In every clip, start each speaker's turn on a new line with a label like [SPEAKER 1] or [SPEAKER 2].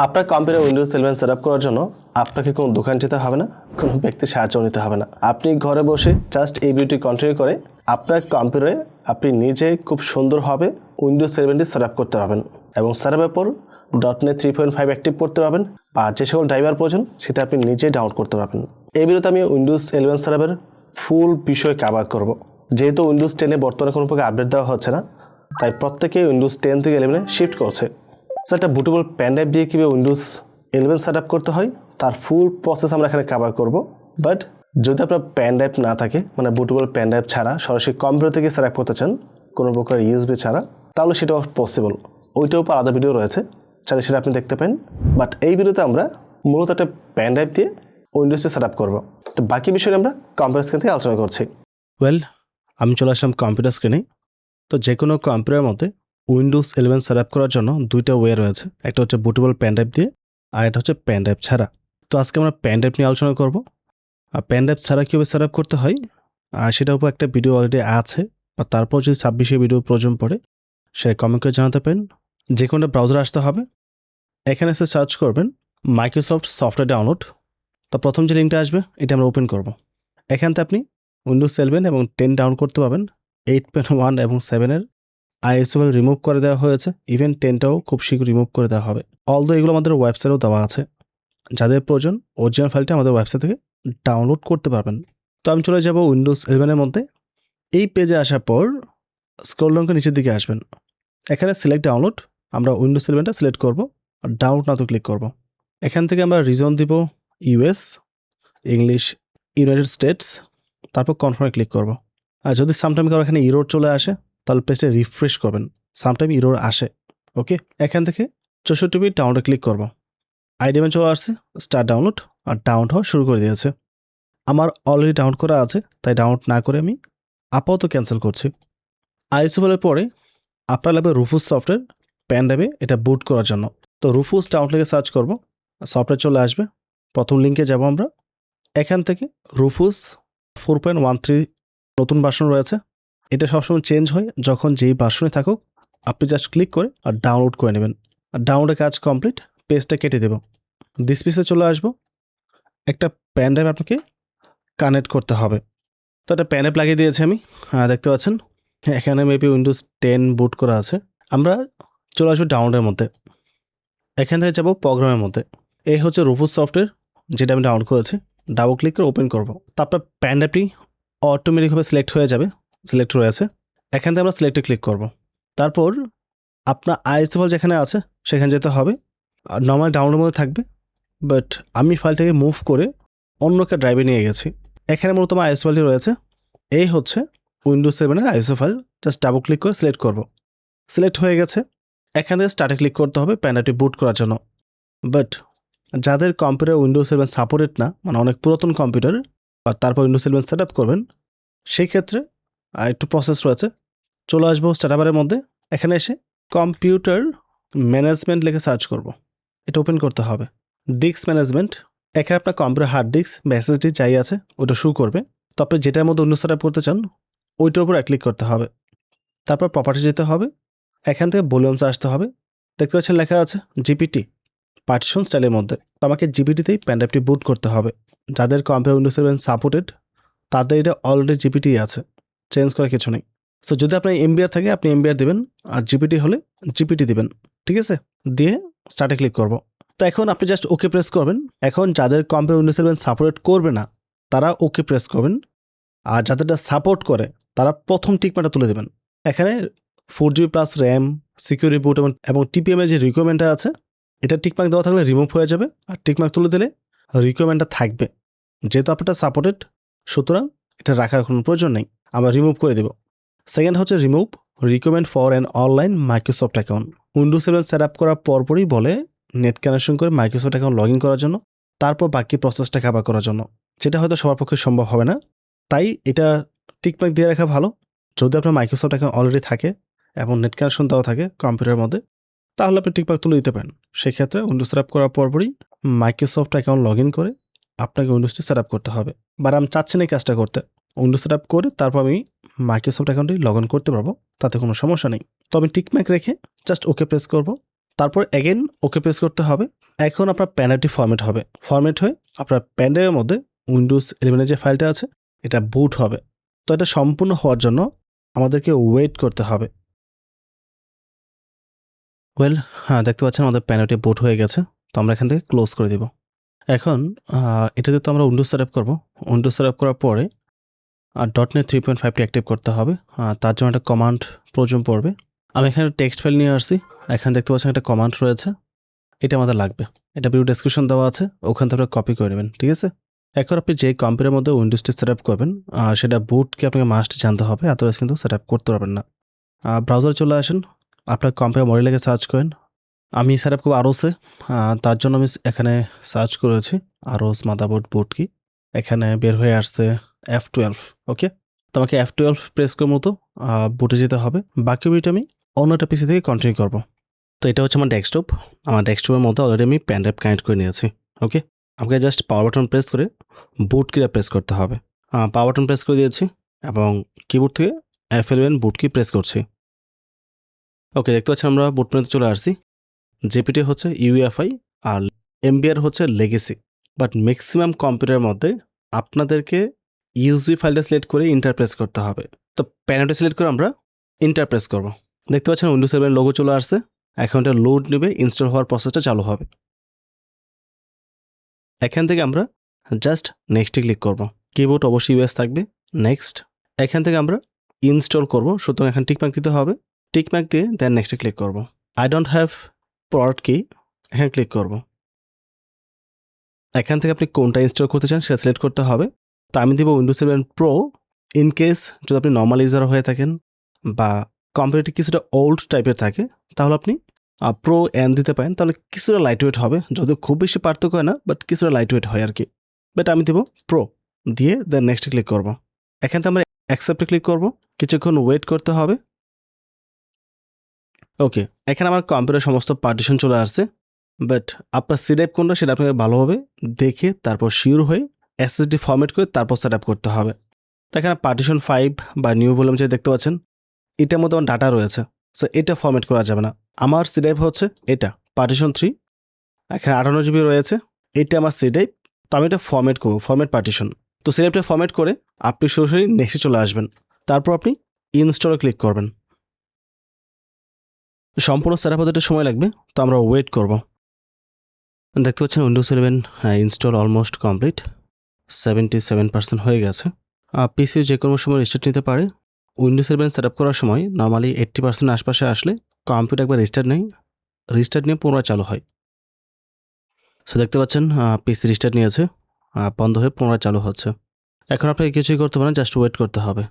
[SPEAKER 1] আপনার কম্পিউটারে Windows 11 set up করার জন্য আপনাকে কোনো দোকান যেতে হবে না, কোনো ব্যক্তির সাহায্য নিতে হবে না। আপনি ঘরে বসে জাস্ট এই ভিডিওটি কন্টিনিউ করে আপনার কম্পিউটারে আপনি নিজে খুব সুন্দরভাবে উইন্ডোজ 11টি সেট আপ করতে পারবেন এবং সেট আপের পর .NET 3.5 অ্যাক্টিভ করতে পারবেন বা যে সকল ড্রাইভার প্রয়োজন সেটা আপনি নিজে ডাউনলোড করতে পারবেন। এই ভিডিওতে আমি উইন্ডোজ 11 সেট আপের ফুল বিষয় কভার করব। যেহেতু উইন্ডোজ 10-এ বর্তমানে কোনো প্রকার আপডেট দেওয়া হচ্ছে না, তাই প্রত্যেকেই উইন্ডোজ 10 থেকে 11-এ শিফট করছে। সো একটা বুটেবল প্যান ড্রাইভ দিয়ে কীভাবে উইন্ডোজ 11 সেট আপ করতে হয় তার ফুল প্রসেস আমরা এখানে কভার করব। বাট যদি আপনার প্যান ড্রাইভ না থাকে, মানে বুটেবল প্যান ড্রাইভ ছাড়া সরাসরি কম্পিউটার থেকে সেট আপ করতে চান কোনো প্রকার ইউএসবি ছাড়া, তাহলে সেটাও পসিবল। ওইটার উপর আলাদা ভিডিও রয়েছে, চাইলে সেটা আপনি দেখতে পারেন। বাট এই ভিডিওতে আমরা মূলত একটা প্যান ড্রাইভ দিয়ে উইন্ডোজটা সেট আপ করবো। তো বাকি বিষয়ে আমরা কম্পিউটার স্ক্রিন থেকে আলোচনা করছি। আমি চলে আসলাম কম্পিউটার স্ক্রিনে। তো যে কোনো কম্পিউটারের মধ্যে উইন্ডোজ 11 সেট আপ করার জন্য দুইটা ওয়ে রয়েছে, একটা হচ্ছে বুটেবল প্যান ড্রাইভ দিয়ে আর একটা হচ্ছে প্যান ড্রাইভ ছাড়া। তো আজকে আমরা প্যান ড্রাইভ নিয়ে আলোচনা করব। আর প্যান ড্রাইভ ছাড়া কীভাবে সেট আপ করতে হয় আর সেটার উপর একটা ভিডিও অলরেডি আছে, বা তারপর যদি 26 ভিডিও প্রয়োজন পড়ে সেটা কমেন্ট করে জানাতে পারেন। যে কোনো ব্রাউজারে আসতে হবে, এখানে এসে সার্চ করবেন মাইক্রোসফট সফটওয়্যার ডাউনলোড। তো প্রথম যে লিঙ্কটা আসবে এটা আমরা ওপেন করব। এখানতে আপনি উইন্ডোজ 11 এবং 10 ডাউনলোড করতে পারবেন। 8.1 এবং 7-এর আইএসও রিমুভ করে দেওয়া হয়েছে, ইভেন 10টাও খুব শীঘ্র রিমুভ করে দেওয়া হবে। অলদো এগুলো আমাদের ওয়েবসাইটেও দেওয়া আছে, যাদের প্রয়োজন অরিজিনাল ফাইলটা আমাদের ওয়েবসাইট থেকে ডাউনলোড করতে পারবেন। তো আমি চলে যাব উইন্ডোজ 11-এর মধ্যে। এই পেজে আসার পর স্ক্রল ডাউন করে নিচের দিকে আসবেন, এখানে সিলেক্ট ডাউনলোড। আমরা উইন্ডোজ 11টা সিলেক্ট করব আর ডাউনলোড নাও ক্লিক করব। এখান থেকে আমরা রিজন দিব ইউএস, ইংলিশ, ইউনাইটেড স্টেটস, তারপর কনফার্মে ক্লিক করব। আর যদি সামটাইম কারো এখানে ইরোর চলে আসে তাহলে পেজটা রিফ্রেশ করবেন, সামটাইম ইরোর আসে। ওকে, এখান থেকে 64 বিট ডাউনলোডে ক্লিক করব। আইডিএমে চলে আসছে, স্টার্ট ডাউনলোড, আর ডাউনলোড হওয়া শুরু করে দিয়েছে। আমার অলরেডি ডাউনলোড করা আছে, তাই ডাউনলোড না করে আমি আপাতত ক্যান্সেল করছি। আইএসওএলের পরে আপনার লাগবে রুফুস সফটওয়্যার প্যান ড্রাইভে এটা বুট করার জন্য। তো রুফুস ডাউনলোড লিখে সার্চ করব, সফটওয়্যার চলে আসবে। প্রথম লিঙ্কে যাব আমরা, এখান থেকে রুফুস 4.13 নতুন ভার্সন রয়েছে। এটা সবসময় চেঞ্জ হয় যখন যেই ভার্সনে থাকুক, আপনি জাস্ট ক্লিক করে আর ডাউনলোড করে নেবেন। আর ডাউনলোডের কাজ কমপ্লিট, পেজটা কেটে দেব। ডিসপ্লেতে চলে আসবো, একটা প্যান ড্রাইভ আপনাকে কানেক্ট করতে হবে। তো একটা প্যান ড্রাইভ লাগিয়ে দিয়েছি আমি, দেখতে পাচ্ছেন এখানে মেবি উইন্ডোজ 10 বুট করা আছে। আমরা চলে আসবো ডাউনলোডের মধ্যে, এখান থেকে যাব প্রোগ্রামের মধ্যে। এই হচ্ছে রুফুস সফটওয়্যার যেটা আমি ডাউনলোড করেছি। ডাবল ক্লিক করে ওপেন করব। তো আপনার প্যান ড্রাইভটি অটোমেটিকভাবে সিলেক্ট হয়ে যাবে, সিলেক্ট রয়েছে। এখান থেকে আমরা সিলেক্টে ক্লিক করব। তারপর আপনার আইএসও যেখানে আছে সেখানে যেতে হবে। আর নর্মাল ডাউনলোডের মধ্যে থাকবে, বাট আমি ফাইলটাকে মুভ করে অন্য একটা ড্রাইভে নিয়ে গেছি। এখানে মূলত আমার আইএসও ফাইলটি রয়েছে। এই হচ্ছে উইন্ডোজ 7-এর ISO file. Just double click করে সিলেক্ট করব। সিলেক্ট হয়ে গেছে, এখান থেকে স্টার্টে ক্লিক করতে হবে প্যান ড্রাইভটি বুট করার জন্য। বাট যাদের কম্পিউটার উইন্ডোজ 11 সাপোর্টেড না, মানে অনেক পুরাতন কম্পিউটার, আর তারপর উইন্ডোজ 11 সেট আপ করবেন, সেই ক্ষেত্রে একটু প্রসেস রয়েছে। চলে আসবো স্টার্টআপের মধ্যে, এখানে এসে কম্পিউটার ম্যানেজমেন্ট লিখে সার্চ করব। এটা ওপেন করতে হবে। ডিস্ক ম্যানেজমেন্ট, এখানে আপনার কম্পিউটার হার্ড ডিস্ক বা এসএসডি যাই আছে ওটা শো করবে। তো আপনি যেটার মধ্যে উইন্ডোজ সেট আপ করতে চান ওইটার উপর ক্লিক করতে হবে। তারপর প্রপার্টি যেতে হবে, এখান থেকে ভলিউমস আসতে হবে। দেখতে পাচ্ছেন লেখা আছে জিপিটি পার্টিশন স্টাইলের মধ্যে। তো আমাকে জিপিটিতেই প্যান ড্রাইভটি বুট করতে হবে। যাদের কম্পিউটার উইন্ডোজ 7 সাপোর্টেড তাদের এটা অলরেডি জিপিটি আছে, চেঞ্জ করার কিছু নেই। সো যদি আপনার এমবিআর থাকে আপনি এমবিআর দেবেন, আর জিপিটি হলে জিপিটি দিবেন। ঠিক আছে, দিয়ে স্টার্টে ক্লিক করব। তো এখন আপনি জাস্ট ওকে প্রেস করবেন। এখন যাদের কম্পিউটার উইন্ডোজ 7 সাপোর্ট করবে না তারা ওকে প্রেস করবেন, আর যাদেরটা সাপোর্ট করে তারা প্রথম টিকমার্কটা তুলে দেবেন। এখানে 4GB প্লাস র্যাম, সিকিউরিটি বুট এবং টিপিএমের যে রিকোয়ারমেন্টটা আছে এটা টিকমার্ক দেওয়া থাকলে রিমুভ হয়ে যাবে, আর টিকমার্ক তুলে দিলে রিকোয়ারমেন্টটা থাকবে। যেহেতু আপনারটা সাপোর্টেড সুতরাং এটা রাখার কোনো প্রয়োজন নেই, আমরা রিমুভ করে দেব। সেকেন্ড হচ্ছে remove recommend for an online Microsoft account. Windows 7 set up করার পরপরই বলে নেট কানেকশন করে মাইক্রোসফট অ্যাকাউন্ট লগ ইন করার জন্য, তারপর বাকি প্রসেসটা কভার করার জন্য, যেটা হয়তো সবার পক্ষে সম্ভব হবে না। তাই এটা টিকমার্ক দিয়ে রাখা ভালো। যদি আপনার মাইক্রোসফট অ্যাকাউন্ট অলরেডি থাকে এবং নেট কানেকশন দেওয়া থাকে কম্পিউটারের মধ্যে, তাহলে আপনি টিকমার্ক তুলে দিতে পারেন। সেক্ষেত্রে উইন্ডোজ সেট আপ করার পরপরই মাইক্রোসফট অ্যাকাউন্ট লগ ইন করে আপনাকে উইন্ডোজটি সেট আপ করতে হবে। বাট আমি চাচ্ছি না এই কাজটা করতে। উইন্ডোজ সেট আপ করে তারপর আমি মাইক্রোসফট অ্যাকাউন্টে লগ ইন করতে পারবো, তাতে কোনো সমস্যা নেই। তো আমি টিকমার্ক রেখে জাস্ট ওকে প্রেস করব। তারপর এগেন ওকে প্রেস করতে হবে। এখন আপনার প্যানেলটি ফরম্যাট হবে, ফরম্যাট হয়ে আপনার প্যানেলের মধ্যে উইন্ডোজ 11 যে ফাইলটা আছে এটা বুট হবে। তো এটা সম্পূর্ণ হওয়ার জন্য আমাদেরকে ওয়েট করতে হবে। হ্যাঁ, দেখতে পাচ্ছেন আমাদের প্যানেলটি বুট হয়ে গেছে। তো আমরা এখান থেকে ক্লোজ করে দিব। এখন এটাতে তো আমরা উইন্ডোজ সেটআপ করব। উইন্ডোজ সেটআপ করার পরে .NET 3.5টি অ্যাক্টিভ করতে হবে। তার জন্য একটা কমান্ড প্রয়োজন পড়বে। আমি এখানে টেক্সট ফাইল নিয়ে আসছি। এখানে দেখতে পাচ্ছেন একটা কমান্ড রয়েছে, এটা আমাদের লাগবে। এটা ভিডিও ডেসক্রিপশন দেওয়া আছে, ওখান থেকে কপি করে নেবেন, ঠিক আছে? এখন আপনি যে কম্পিউটারের মধ্যে উইন্ডোজটি সেট আপ করবেন সেটা বুটকে আপনাকে মাস্ট জানতে হবে, আদারওয়াইজ কিন্তু সেট আপ করতে পারবেন না। ব্রাউজার চলে আসেন, আপনার কম্পিউটার মডেল লেগে সার্চ করেন। আমি সেট আপ করবো আরোসে, তার জন্য আমি এখানে সার্চ করেছি আরোস মাদারবোর্ড বুট কি। এখানে বের হয়ে আসছে F12। ওকে, তো আমাকে F12 প্রেস করে মতো বুটে যেতে হবে। বাকি ভিডিওটা আমি অন্য একটা পিসি থেকে কন্টিনিউ করবো। তো এটা হচ্ছে আমার ডেস্কটপ। আমার ডেস্কটপের মধ্যে অলরেডি আমি পেন ড্রাইভ কানেক্ট করে নিয়েছি। ওকে, আমাকে জাস্ট পাওয়ার বাটন প্রেস করে বুট কিটা প্রেস করতে হবে। পাওয়ার বাটন প্রেস করে দিয়েছি এবং কিবোর্ড থেকে F11 বুট কি প্রেস করছি। ওকে, দেখতে পাচ্ছি আমরা বুট মেনুতে চলে আসছি। জেপিটি হচ্ছে UEFI আর MBR হচ্ছে লেগেসি। বাট ম্যাক্সিমাম কম্পিউটারের মধ্যে আপনাদেরকে ইউএসবি ফাইলটা সিলেক্ট করে ইন্টার প্রেস করতে হবে। তো প্যানেলটা সিলেক্ট করে আমরা ইন্টার প্রেস করব। দেখতে পাচ্ছেন উইন্ডোজ 11 লোগো চলে আসছে। এখন এটা লোড নেবে, ইনস্টল হওয়ার প্রসেসটা চালু হবে। এখান থেকে আমরা জাস্ট নেক্সটে ক্লিক করব। কিবোর্ড অবশ্যই ইউএস থাকবে, নেক্সট। এখান থেকে আমরা ইনস্টল করব, সুতরাং এখানে টিকমার্ক দিতে হবে। টিকমার্ক দিয়ে দেন নেক্সটে ক্লিক করব। আই ডোন্ট হ্যাভ প্রোডাক্ট কি, এখানে ক্লিক করব। এখান থেকে আপনি কোনটা ইনস্টল করতে চান সেটা সিলেক্ট করতে হবে। তো আমি দিব উইন্ডোজ 11 প্রো। ইন কেস যদি আপনি নর্মাল ইউজার হয়ে থাকেন বা কম্পিউটারটি কিছুটা ওল্ড টাইপের থাকে তাহলে আপনি প্রো এন দিতে পারেন, তাহলে কিছুটা লাইট ওয়েট হবে, যদিও খুব বেশি পার্থক্য হয় না, বাট কিছুটা লাইট ওয়েট হয় আর কি। বাট আমি দেবো প্রো দিয়ে দেন নেক্সটে ক্লিক করব। এখান থেকে আমরা অ্যাকসেপ্টে ক্লিক করব, কিছুক্ষণ ওয়েট করতে হবে। ওকে, এখানে আমার কম্পিউটার সমস্ত পার্টিশন চলে আসছে, বাট আপনার সি ড্রাইভ কোনটা সেটা আপনাকে ভালোভাবে দেখে তারপর শিওর হয়ে SSD ফরম্যাট করে তারপর সেট আপ করতে হবে। তো এখানে পার্টিশন 5 বা নিউ ভলিউম যে দেখতে পাচ্ছেন এটার মধ্যে আমার ডাটা রয়েছে, সো এটা ফরম্যাট করা যাবে না। আমার সি ড্রাইভ হচ্ছে এটা পার্টিশন 3, এখানে 58 জিবি রয়েছে, এটা আমার সি ড্রাইভ। তো আমি এটা ফরম্যাট করবো, ফরম্যাট পার্টিশন। তো সি ড্রাইভটা ফরম্যাট করে আপনি সরাসরি নেক্সটে চলে আসবেন, তারপর আপনি ইনস্টলে ক্লিক করবেন। সম্পূর্ণ সেট আপ হতে একটু সময় লাগবে, তো আমরা ওয়েট করব। দেখতে পাচ্ছেন উইন্ডোজ 11 ইনস্টল অলমোস্ট কমপ্লিট, 77% হয়ে গেছে। পিসি যে কোনো সময় রিস্টার্ট নিতে পারে। উইন্ডোজ 11 সেট আপ করার সময় নর্মালি 80% আশপাশে আসলে কম্পিউটার একবার রিস্টার্ট নিয়ে পুনরায় চালু হয়। সো দেখতে পাচ্ছেন পিসি রিস্টার্ট নিয়েছে, বন্ধ হয়ে পুনরায় চালু হচ্ছে। এখন আপনাকে কিছুই করতে পারেন, জাস্ট ওয়েট করতে হবে।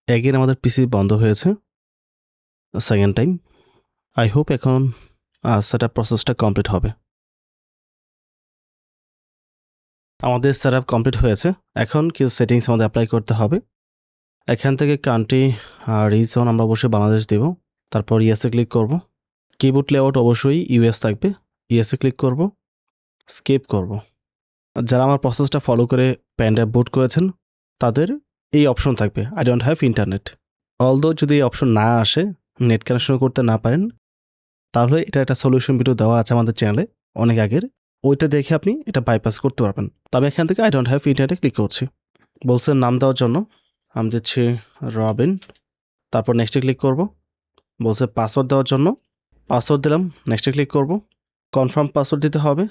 [SPEAKER 1] এগেন আমাদের পিসি বন্ধ হয়েছে সেকেন্ড টাইম। আই হোপ এখন সেট আপ প্রসেসটা কমপ্লিট হবে। আমাদের সেট আপ কমপ্লিট হয়েছে। এখন কিছু সেটিংস আমাদের অ্যাপ্লাই করতে হবে। এখান থেকে কান্ট্রি রিজন আমরা অবশ্যই বাংলাদেশ দেব, তারপর ইয়েসে ক্লিক করব। কিবোর্ড লেআউট অবশ্যই ইউএস থাকবে, ইয়েসে ক্লিক করব, স্কিপ করব। যারা আমার প্রসেসটা ফলো করে পেন ড্রাইভ বুট করেছেন তাদের এই অপশন থাকবে, I don't have internet. Although যদি এই অপশন না আসে, নেট কানেকশন করতে না পারেন, তাহলে এটা একটা সলিউশন ভিডিও দেওয়া আছে আমাদের চ্যানেলে অনেক আগের, ওইটা দেখে আপনি এটা বাইপাস করতে পারবেন। তবে এখান থেকে I don't have internet click করছি। বলছে নাম দেওয়ার জন্য, আমি দিচ্ছি রবিন, তারপর নেক্সটে ক্লিক করব। বলছে পাসওয়ার্ড দেওয়ার জন্য, পাসওয়ার্ড দিলাম, নেক্সটে ক্লিক করব। কনফার্ম পাসওয়ার্ড দিতে হবে,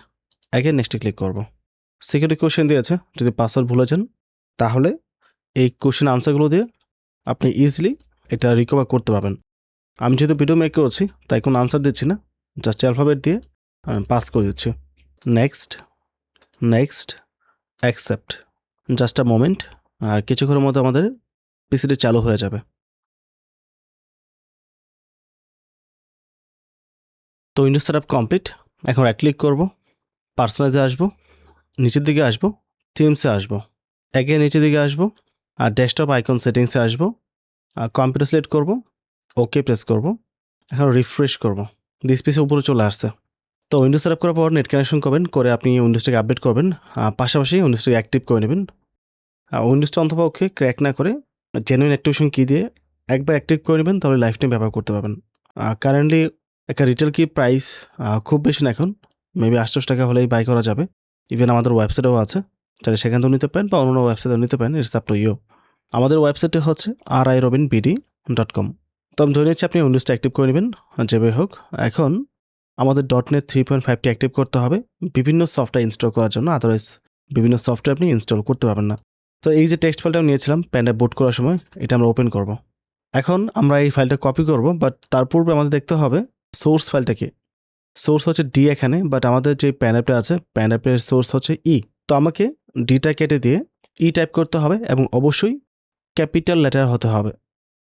[SPEAKER 1] আগে নেক্সটে ক্লিক করব। সিকিউরিটি কোশ্চেন দিয়েছে, যদি পাসওয়ার্ড ভুলে যান তাহলে এই কোশ্চেন আনসারগুলো দিয়ে আপনি ইজিলি এটা রিকভার করতে পারবেন। আমি যেহেতু ভিডিও মেক করছি তাই কোনো আনসার দিচ্ছি না, জাস্ট অ্যালফাবেট দিয়ে আমি পাস করে দিচ্ছি। Next, next, accept. Just a moment, কিছুক্ষণের মধ্যে আমাদের পিসিটি চালু হয়ে যাবে। তো উইন্ডোজ সেটআপ কমপ্লিট। এখন রাইট ক্লিক করব, পার্সোনালাইজে আসবো, নিচের দিকে আসবো, থিমসে আসবো, এগে নিচের দিকে আসবো, আর ডেস্কটপ আইকন সেটিংসে আসবো, আর কম্পিউটার সিলেক্ট করব, ওকে প্রেস করব। এখন রিফ্রেশ করব, দিস পিসে উপরে চলে আসছে। তো উইন্ডোজ সেট আপ করার পর নেট কানেকশন করবেন, করে আপনি উইন্ডোজটাকে আপডেট করবেন, পাশাপাশি উইন্ডোজটাকে অ্যাক্টিভ করে নেবেন। উইন্ডোজটা অন্তপক্ষে ক্র্যাক না করে জেনুইন অ্যাক্টিভেশন কি দিয়ে একবার অ্যাক্টিভ করে নেবেন, তাহলে লাইফ টাইম ব্যবহার করতে পারবেন। কারেন্টলি একটা রিটেল কি প্রাইস খুব বেশি না এখন, মেবি 800 টাকা হলেই বাই করা যাবে। ইভেন আমাদের ওয়েবসাইটেও আছে, চাইলে সেখান থেকেও নিতে পারেন বা অন্য ওয়েবসাইটেও নিতে পারেন, ইটস আপ টু ইউ। আমাদের ওয়েবসাইটে হচ্ছে rirobinbd.com। তো আমি ধরে নিচ্ছি আপনি উইন্ডোজটা অ্যাক্টিভ করে নেবেন যেভাবে হোক। এখন আমাদের .NET 3.5টি অ্যাক্টিভ করতে হবে বিভিন্ন সফটওয়্যার ইনস্টল করার জন্য, আদারওয়াইজ বিভিন্ন সফটওয়্যার আপনি ইনস্টল করতে পারবেন না। তো এই যে টেক্সট ফাইলটা নিয়েছিলাম প্যান্ডে বুট করার সময়, এটা আমরা ওপেন করব। এখন আমরা এই ফাইলটা কপি করব, বাট তার পূর্বে আমাদের দেখতে হবে সোর্স ফাইলটা কি। সোর্স হচ্ছে ডি এখানে, বাট আমাদের যে প্যানঅ্যাপটা আছে প্যানঅ্যাপের সোর্স হচ্ছে ই। তো আমাকে ডিটা কেটে দিয়ে ই টাইপ করতে হবে এবং অবশ্যই ক্যাপিটাল লেটার হতে হবে।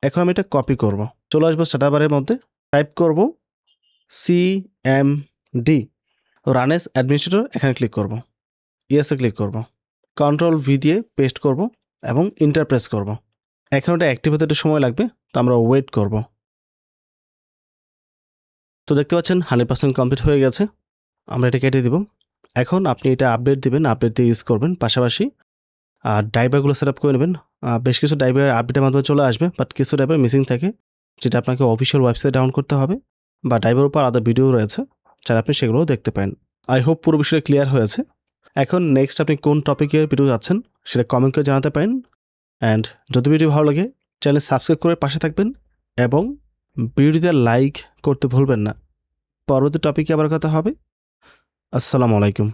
[SPEAKER 1] এখন আমি এটা কপি করব, চলে আসবো স্টার্টার মধ্যে, টাইপ করব CMD রান এস অ্যাডমিনিস্ট্রেটর, এখানে ক্লিক করব, ইয়েসে ক্লিক করব, Ctrl+V দিয়ে পেস্ট করব এবং ইন্টার প্রেস করব। এখন এটা অ্যাক্টিভ হতে একটু সময় লাগবে, তো আমরা ওয়েট করব। তো দেখতে পাচ্ছেন 100% কমপ্লিট হয়ে গেছে, আমরা এটা কেটে দিব। এখন আপনি এটা আপডেট দিবেন, আপডেট দিয়ে ইউজ করবেন, পাশাপাশি ড্রাইভারগুলো সেট আপ করে নেবেন। বেশ কিছু ড্রাইভার আপডেটের মাধ্যমে চলে আসবে, বাট কিছু ড্রাইভার মিসিং থাকে, যেটা আপনাকে অফিসিয়াল ওয়েবসাইট ডাউনলোড করতে হবে, বা ড্রাইভার উপর আলাদা ভিডিও রয়েছে, যারা আপনি সেগুলোও দেখতে পারেন। আই হোপ পুরো বিষয়টা ক্লিয়ার হয়েছে। এখন নেক্সট আপনি কোন টপিকের ভিডিও যাচ্ছেন সেটা কমেন্ট করে জানাতে পারেন। অ্যান্ড যদি ভিডিও ভালো লাগে চ্যানেল সাবস্ক্রাইব করে পাশে থাকবেন এবং ভিডিওতে লাইক করতে ভুলবেন না। পরবর্তী টপিকে আবার কথা হবে। আসসালামু আলাইকুম।